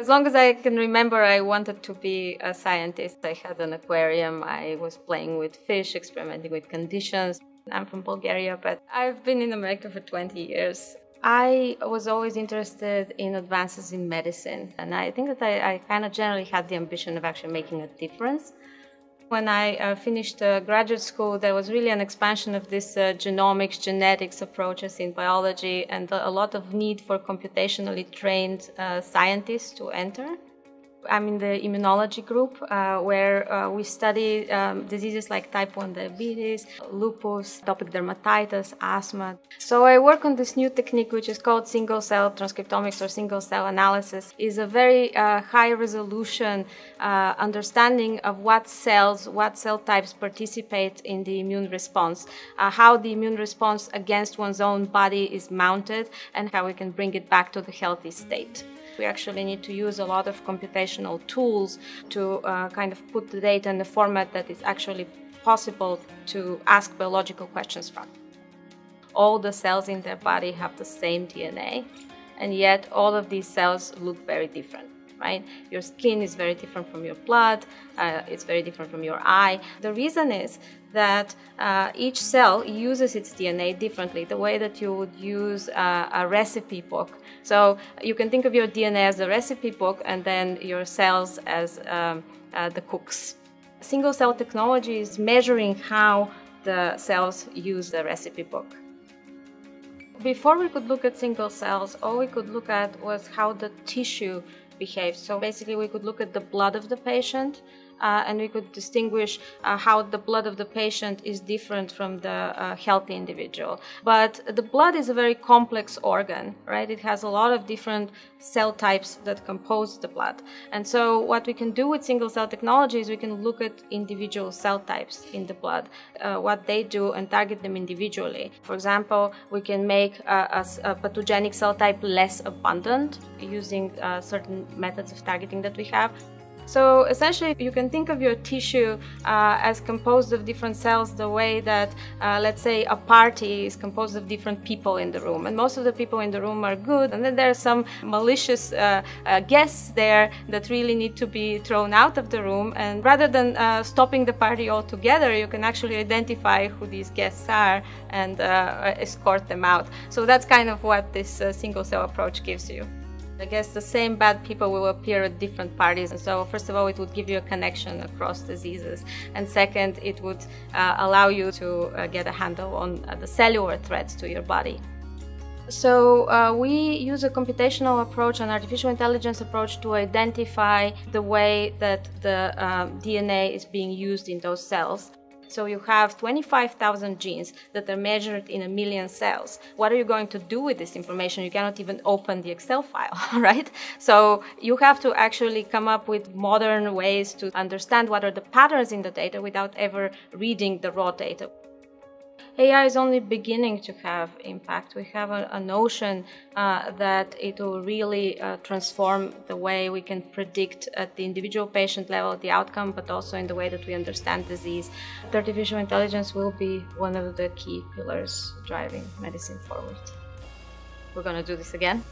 long as I can remember, I wanted to be a scientist. I had an aquarium. I was playing with fish, experimenting with conditions. I'm from Bulgaria, but I've been in America for 20 years. I was always interested in advances in medicine, and I think that I kind of generally had the ambition of actually making a difference. When I finished graduate school, there was really an expansion of this genomics, genetics approaches in biology, and a lot of need for computationally trained scientists to enter. I'm in the immunology group where we study diseases like type 1 diabetes, lupus, atopic dermatitis, asthma. So I work on this new technique which is called single-cell transcriptomics or single-cell analysis. It's a very high-resolution understanding of what cell types participate in the immune response, how the immune response against one's own body is mounted, and how we can bring it back to the healthy state. We actually need to use a lot of computational tools to kind of put the data in a format that is actually possible to ask biological questions from. All the cells in their body have the same DNA, and yet all of these cells look very different. Right? Your skin is very different from your blood, it's very different from your eye. The reason is that each cell uses its DNA differently, the way that you would use a recipe book. So you can think of your DNA as the recipe book and then your cells as the cooks. Single-cell technology is measuring how the cells use the recipe book. Before we could look at single cells, all we could look at was how the tissue behaves. So basically we could look at the blood of the patient and we could distinguish how the blood of the patient is different from the healthy individual. But the blood is a very complex organ, right? It has a lot of different cell types that compose the blood. And so what we can do with single-cell technology is we can look at individual cell types in the blood, what they do, and target them individually. For example, we can make a pathogenic cell type less abundant using certain methods of targeting that we have. So essentially, you can think of your tissue as composed of different cells the way that, let's say, a party is composed of different people in the room. And most of the people in the room are good, and then there are some malicious guests there that really need to be thrown out of the room. And rather than stopping the party altogether, you can actually identify who these guests are and escort them out. So that's kind of what this single-cell approach gives you. I guess the same bad people will appear at different parties. And so first of all, it would give you a connection across diseases. And second, it would allow you to get a handle on the cellular threats to your body. So we use a computational approach, an artificial intelligence approach, to identify the way that the DNA is being used in those cells. So you have 25,000 genes that are measured in 1 million cells. What are you going to do with this information? You cannot even open the Excel file, right? So you have to actually come up with modern ways to understand what are the patterns in the data without ever reading the raw data. AI is only beginning to have impact. We have a notion that it will really transform the way we can predict at the individual patient level the outcome, but also in the way that we understand disease. The artificial intelligence will be one of the key pillars driving medicine forward. We're going to do this again.